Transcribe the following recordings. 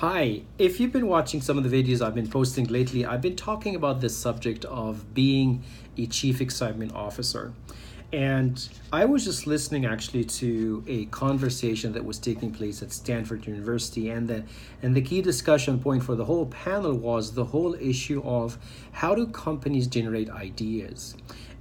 Hi, if you've been watching some of the videos I've been posting lately, I've been talking about this subject of being a Chief Excitement Officer. And I was just listening actually to a conversation that was taking place at Stanford University, and the key discussion point for the whole panel was the whole issue of how do companies generate ideas.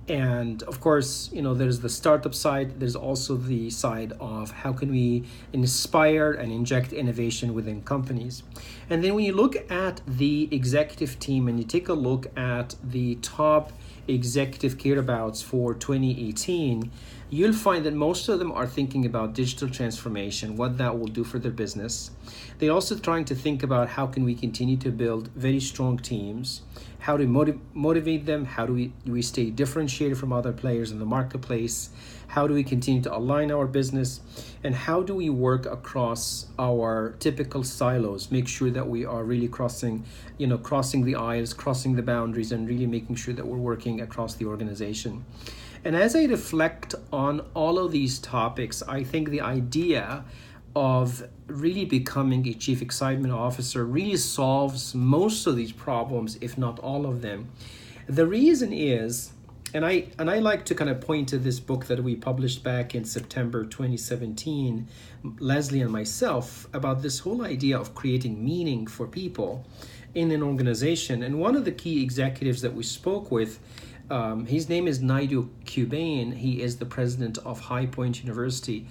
And of course, there's the startup side, there's also the side of how can we inspire and inject innovation within companies. And then when you look at the executive team and you take a look at the top executive careabouts for 2018, you'll find that most of them are thinking about digital transformation, what that will do for their business. They're also trying to think about how can we continue to build very strong teams, how to motivate them, how do we stay differentiated from other players in the marketplace, how do we continue to align our business, and how do we work across our typical silos, make sure that we are really crossing the aisles, crossing the boundaries, and really making sure that we're working across the organization. And as I reflect on all of these topics, I think the idea of really becoming a Chief Excitement Officer really solves most of these problems, if not all of them. The reason is, and I like to kind of point to this book that we published back in September 2017, Leslie and myself, about this whole idea of creating meaning for people in an organization. And one of the key executives that we spoke with, his name is Naidu Cubain. He is the president of High Point University.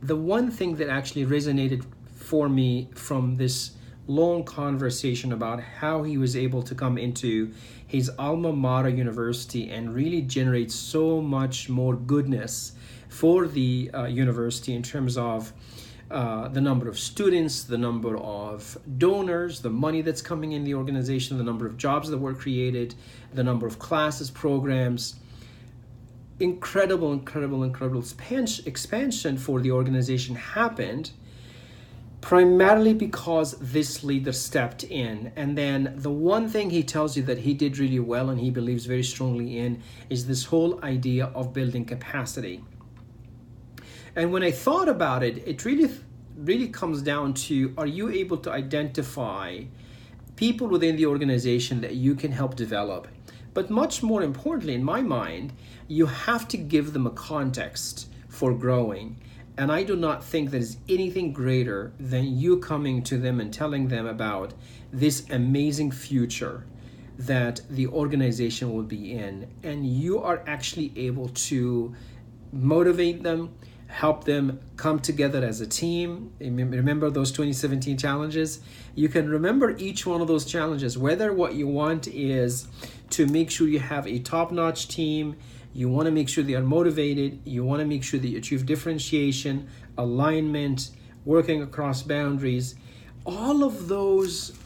The one thing that actually resonated for me from this long conversation about how he was able to come into his alma mater university and really generate so much more goodness for the university in terms of the number of students, the number of donors, the money that's coming in the organization, the number of jobs that were created, the number of classes, programs. Incredible expansion for the organization happened primarily because this leader stepped in. And then the one thing he tells you that he did really well and he believes very strongly in is this whole idea of building capacity. And when I thought about it, it really comes down to, are you able to identify people within the organization that you can help develop? But much more importantly, in my mind, you have to give them a context for growing. And I do not think there's anything greater than you coming to them and telling them about this amazing future that the organization will be in. And you are actually able to motivate them, help them come together as a team. Remember those 2017 challenges? You can remember each one of those challenges, whether what you want is to make sure you have a top-notch team, you want to make sure they are motivated, you want to make sure that you achieve differentiation, alignment, working across boundaries. All of those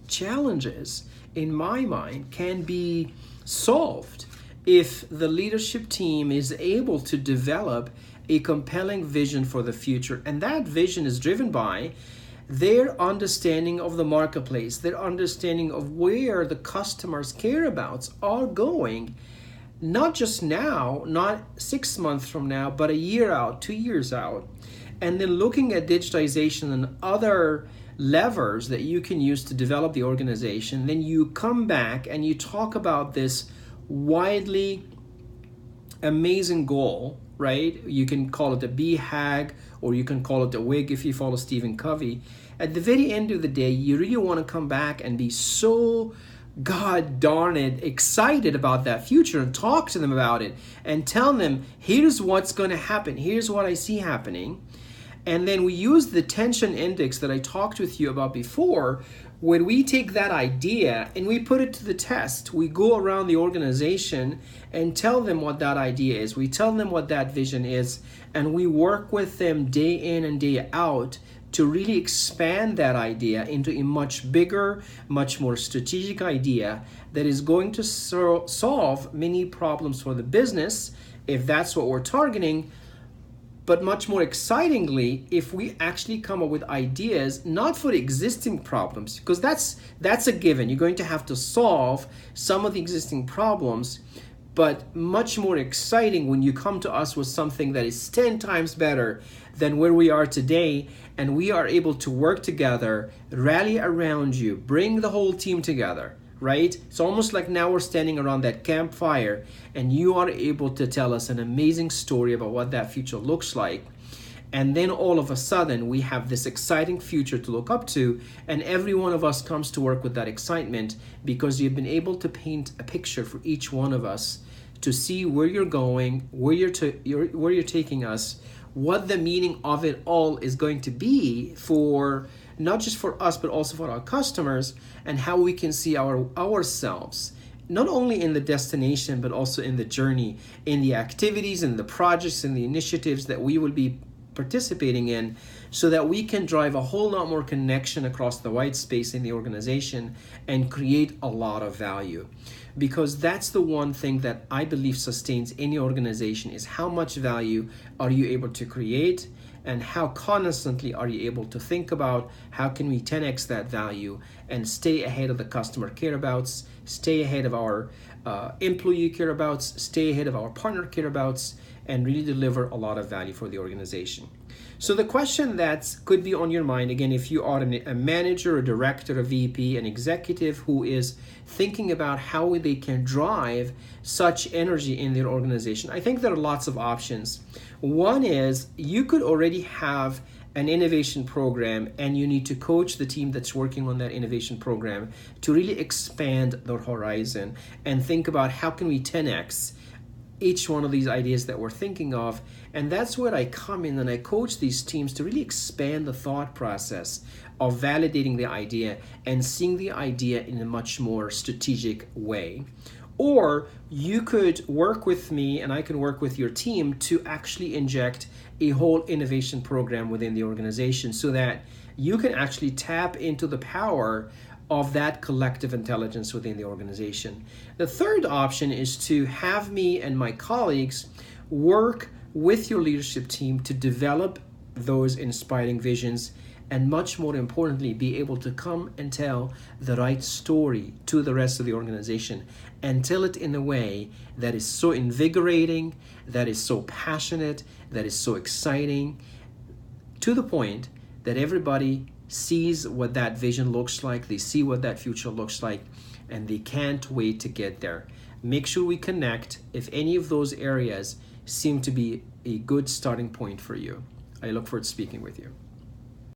challenges, in my mind, can be solved if the leadership team is able to develop a compelling vision for the future. And that vision is driven by their understanding of the marketplace, their understanding of where the customers' careabouts are going, not just now, not 6 months from now, but a year out, 2 years out. And then looking at digitization and other levers that you can use to develop the organization, then you come back and you talk about this widely amazing goal, right? You can call it a BHAG, or you can call it a WIG if you follow Stephen Covey. At the very end of the day, you really want to come back and be so God darn it excited about that future and talk to them about it and tell them, here's what's going to happen. Here's what I see happening. And then we use the tension index that I talked with you about before. When we take that idea and we put it to the test, we go around the organization and tell them what that idea is. We tell them what that vision is, and we work with them day in and day out to really expand that idea into a much bigger, much more strategic idea that is going to solve many problems for the business, if that's what we're targeting. But much more excitingly, if we actually come up with ideas, not for existing problems, because that's a given. You're going to have to solve some of the existing problems, but much more exciting when you come to us with something that is 10 times better than where we are today, and we are able to work together, rally around you, bring the whole team together, right? It's almost like now we're standing around that campfire and you are able to tell us an amazing story about what that future looks like. And then all of a sudden we have this exciting future to look up to, and every one of us comes to work with that excitement because you've been able to paint a picture for each one of us to see where you're going, where you're taking us, what the meaning of it all is going to be for not just for us but also for our customers, and how we can see ourselves not only in the destination but also in the journey, in the activities and the projects and the initiatives that we will be participating in, so that we can drive a whole lot more connection across the white space in the organization and create a lot of value. Because that's the one thing that I believe sustains any organization, is how much value are you able to create, and how constantly are you able to think about how can we 10x that value and stay ahead of the customer care abouts, stay ahead of our employee care abouts, stay ahead of our partner care abouts, and really deliver a lot of value for the organization. So the question that could be on your mind, again, if you are a manager, a director, a VP, an executive who is thinking about how they can drive such energy in their organization, I think there are lots of options. One is you could already have an innovation program, and you need to coach the team that's working on that innovation program to really expand their horizon and think about how can we 10x each one of these ideas that we're thinking of. And that's where I come in and I coach these teams to really expand the thought process of validating the idea and seeing the idea in a much more strategic way. Or you could work with me and I can work with your team to actually inject a whole innovation program within the organization so that you can actually tap into the power of that collective intelligence within the organization. The third option is to have me and my colleagues work with your leadership team to develop those inspiring visions, and much more importantly, be able to come and tell the right story to the rest of the organization, and tell it in a way that is so invigorating, that is so passionate, that is so exciting, to the point that everybody sees what that vision looks like, they see what that future looks like, and they can't wait to get there. Make sure we connect if any of those areas seem to be a good starting point for you. I look forward to speaking with you.